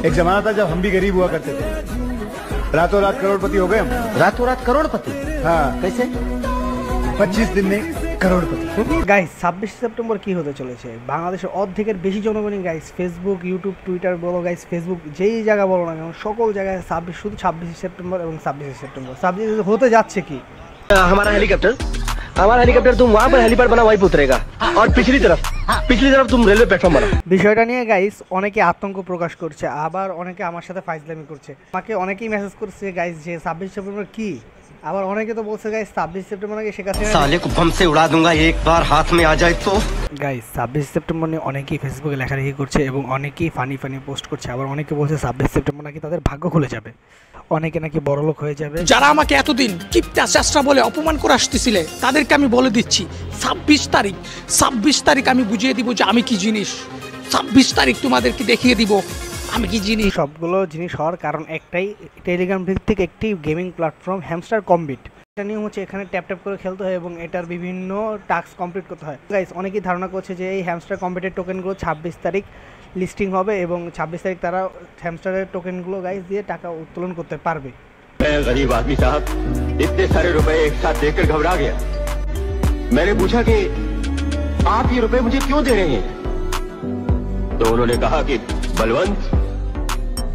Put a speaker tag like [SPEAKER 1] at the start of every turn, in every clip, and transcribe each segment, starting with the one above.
[SPEAKER 1] एक जमाना था जब हम भी गरीब हुआ करते थे, रातों रात करोड़पति हो गए हम।
[SPEAKER 2] रातों रात करोड़पति?
[SPEAKER 1] हाँ।
[SPEAKER 2] कैसे?
[SPEAKER 1] 25 दिन में करोड़पति।
[SPEAKER 3] गाइस 26 সেপ্টেম্বর কি হতে চলেছে? বাংলাদেশের অর্ধেকের বেশি জনগণই গাইস ফেসবুক, ইউটিউব, টুইটার বলো গাইস, ফেসবুক যেই জায়গা বলো না কেন সকল জায়গায় 26 শুধু 26 সেপ্টেম্বর এবং 26 সেপ্টেম্বর 26 হতে যাচ্ছে কি?
[SPEAKER 2] हमारा हेलीकॉप्टर तुम वहाँ पर हेलीपैड बना वहीं पे उतरेगा और पिछली तरफ तुम रेलवे प्लेटफॉर्म बना।
[SPEAKER 3] বিষয়টা নিয়ে গাইস অনেকে আতঙ্ক প্রকাশ করছে, আবার অনেকে আমার সাথে ফাইজলামি করছে। আমাকে অনেকেই মেসেজ করছে গাইস যে 26 সেপ্টেম্বর কি, আবার অনেকে তো বলছে গাইস 26 সেপ্টেম্বর নাকি শেখ হাসিনা
[SPEAKER 2] साले को बम से उड़ा दूंगा एक बार हाथ में आ जाए तो।
[SPEAKER 3] গাইস 26 সেপ্টেম্বর নিয়ে অনেকেই ফেসবুকে লেখালেখি করছে এবং অনেকেই ফানি পোস্ট করছে, আবার অনেকে বলছে 26 সেপ্টেম্বর নাকি তাদের ভাগ্য খুলে যাবে, অনেকে নাকি বড়লোক হয়ে যাবে।
[SPEAKER 4] যারা আমাকে এতদিন কিপটা চেষ্টা বলে অপমান করে আসতেছিলে তাদেরকে আমি বলে দিচ্ছি 26 তারিখ আমি বুঝিয়ে দিব যে আমি কি জিনিস। 26 তারিখ তোমাদেরকে দেখিয়ে দিব আমি কি জিনিস।
[SPEAKER 3] সবগুলো জিনিস হওয়ার কারণ একটাই, টেলিগ্রাম ভিত্তিক একটি গেমিং প্ল্যাটফর্ম হ্যামস্টার কম্বিট। এটা নিয়ম হচ্ছে এখানে ট্যাপ করে খেলতে হয় এবং এটার বিভিন্ন টাস্ক কমপ্লিট করতে হয়। গাইস অনেকেই ধারণা করছে যে এই হ্যামস্টার কম্বিটের টোকেনগুলো 26 তারিখ লিস্টিং হবে এবং 26 তারিখ তারা হ্যামস্টারের টোকেনগুলো গাইস দিয়ে টাকা উত্তোলন করতে পারবে।
[SPEAKER 5] मैं गरीब आदमी साहब इतने सारे रुपए एक साथ देखकर घबरा गया। मैंने पूछा कि आप ये रुपए मुझे क्यों दे रहे हैं, तो उन्होंने कहा कि बलवंत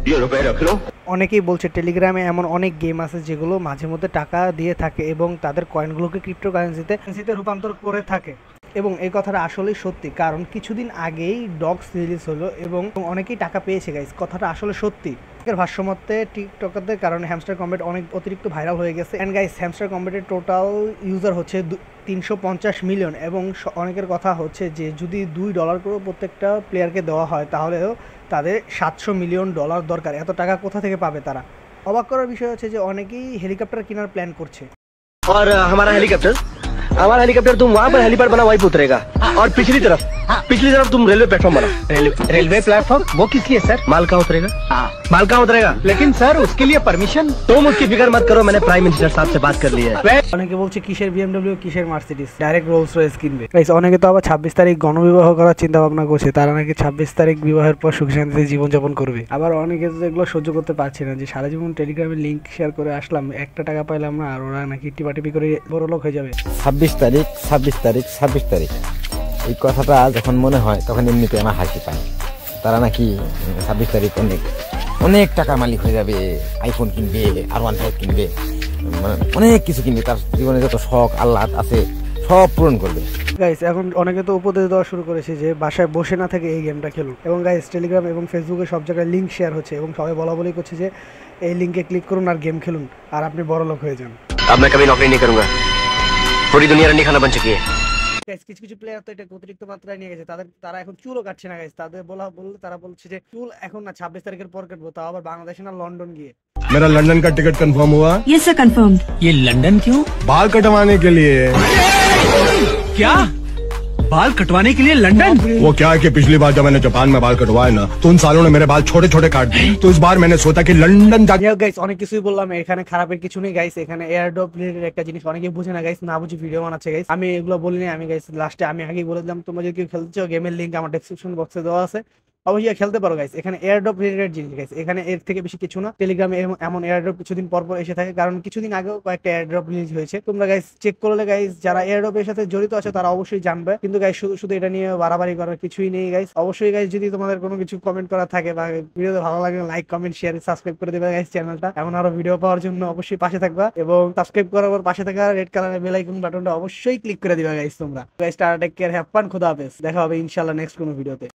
[SPEAKER 5] ये रुपए रख लो।
[SPEAKER 3] অনেকেই বলছে টেলিগ্রামে এমন অনেক গেম আছে যেগুলো মাঝে মধ্যে টাকা দিয়ে থাকে এবং তাদের কয়েনগুলোকে ক্রিপ্টোকারেন্সিতে রূপান্তর করে থাকে এবং এই কথাটা আসলেই সত্যি, কারণ কিছুদিন আগেই ডগস রিলিজ হলো এবং অনেকেই টাকা পেয়েছে গাইস, কথাটা আসলে সত্যি। এর ভাষ্যমতে টিকটকের কারণে হ্যামস্টার কম্বিট অনেক অতিরিক্ত ভাইরাল হয়ে গেছে এন্ড গাইস হ্যামস্টার কম্বিটের টোটাল ইউজার হচ্ছে 350 মিলিয়ন এবং অনেকের কথা হচ্ছে যে যদি $2 করে প্রত্যেকটা প্লেয়ারকে দেওয়া হয় তাহলেও তাদের $700 মিলিয়ন দরকার। এত টাকা কোথা থেকে পাবে তারা? অবাক করার বিষয় হচ্ছে যে অনেকেই হেলিকপ্টার কেনার প্ল্যান করছে।
[SPEAKER 2] और हमारा हेलीकॉप्टर तुम वहाँ पर हेलीपैड बना वहीं पे उतरेगा और पिछली तरफ तुम रेलवे प्लेटफॉर्म बना। रेलवे प्लेटफॉर्म वो किस लिए सर? माल कहाँ उतरेगा? माल कहाँ उतरेगा? लेकिन सर उसके लिए परमिशन। तुम उसकी फिक्र मत करो, मैंने प्राइम मिनिस्टर साहब से बात कर ली है।
[SPEAKER 3] অনেকে বলছে কিসের BMW কিসের মার্সিডিজ, ডাইরেক্ট রোলস রয়েস কিনবে। গাইস অনেকে তো আবার 26 তারিখ গণবিবাহ করার চিন্তা ভাবনা করছে, তারা নাকি 26 তারিখ বিবাহের পর সুখ শান্তিতে জীবনযাপন করবে। আবার অনেকে তো এগুলো সহ্য করতে পারছে না যে সারা জীবন টেলিগ্রামে লিংক শেয়ার করে আসলাম, একটা টাকা পাইলাম না, আর ওরা নাকি টিপাটিপি করে বড় লোক হয়ে যাবে।
[SPEAKER 6] 26 তারিখ এই কথাটা যখন মনে হয় তখন এমনিতে আমার হাসি পায়। তারা নাকি 26 তারিখ অনেক টাকা মালিক হয়ে যাবে, আইফোন কিনবে, R15 কিনবে, মানে অনেক কিছু কিনবে, তার জীবনে যত শখ আল্লাহ আছে সব পূরণ করবে।
[SPEAKER 3] গাইস এখন অনেকে তো উপদেশ দেওয়া শুরু করেছে যে বাসায় বসে না থেকে এই গেমটা খেলুন এবং গাইস টেলিগ্রাম এবং ফেসবুকে সব জায়গায় লিঙ্ক শেয়ার হচ্ছে এবং সবাই বলা করছে যে এই লিঙ্কে ক্লিক করুন আর গেম খেলুন আর আপনি বড় লোক হয়ে যান।
[SPEAKER 2] अब मैं कभी नौकरी नहीं करूंगा, पूरी दुनिया रंडी खाना बन चुकी है।
[SPEAKER 3] গাইস কিছু প্লেয়ার তো এটা অতিরিক্ত মাত্রায় নিয়ে গেছে, তারা এখন চুলও কাটছে না গাইস, তাদের বললে তারা বলছে যে চুল এখন না 26 তারিখের পর কাটবো, তাও আবার বাংলাদেশে না লন্ডন গিয়ে।
[SPEAKER 7] मेरा लंदन का टिकट कंफर्म हुआ?
[SPEAKER 4] Yes sir confirmed. ये लंदन क्यों?
[SPEAKER 7] बाल कटवाने के लिए।
[SPEAKER 4] क्या बाल कटवाने के लिए लंदन?
[SPEAKER 7] वो क्या है कि पिछली बार जब मैंने जापान में बाल कटवाए ना तो उन सालों ने मेरे बाल छोटे छोटे काट दिए, तो इस बार मैंने सोचा कि लंदन जाके।
[SPEAKER 3] গাইস অনেক কিছুই বললাম, এখানে খারাপের কিছু নেই গাইস, এখানে এয়ারড্রপ রিলেটেড একটা জিনিস অনেকেই বুঝে না গাইস, না বুঝে ভিডিও বানাচ্ছে গাইস। আমি এগুলো বলিনি, আমি গাইস লাস্টে আমি আগেই বলে দিলাম তোমরা যদি কেউ খেলতে চাও গেমের লিংক আমার ডেসক্রিপশন বক্সে দেওয়া আছে, অবশ্যই খেলতে পারো গাইস। এখানে এয়ারড্রপ রিলেটেড জিনিস গাইস, এখানে এর থেকে বেশি কিছু না। টেলিগ্রামে এমন এয়ারড্রপ কিছুদিন পর এসে থাকে, কারণ কিছুদিন আগেও কয়েকটা এয়ারড্রপ রিলিজ হয়েছে, তোমরা গাইস চেক করলে গাইস যারা এয়ারড্রপের সাথে জড়িত আছে তারা অবশ্যই জানবে। কিন্তু গাইস শুধু এটা নিয়ে বাড়াবাড়ি করার কিছুই নেই গাইস। অবশ্যই গাইস যদি তোমাদের কোনো কিছু কমেন্ট করা থাকে বা ভিডিওতে ভালো লাগে লাইক কমেন্ট শেয়ার সাবস্ক্রাইব করে দেবে গাইস চ্যানেলটা। এমন আরো ভিডিও পাওয়ার জন্য অবশ্যই পাশে থাকবা এবং সাবস্ক্রাইব করার পর পাশে থাকা রেড কালারের বেল আইকন বাটনটা অবশ্যই ক্লিক করে দিবা গাইস তোমরা। Guys tata, take care, have fun, খোদা হাফেজ, দেখা হবে ইনশাআল্লাহ নেক্সট কোনো ভিডিওতে।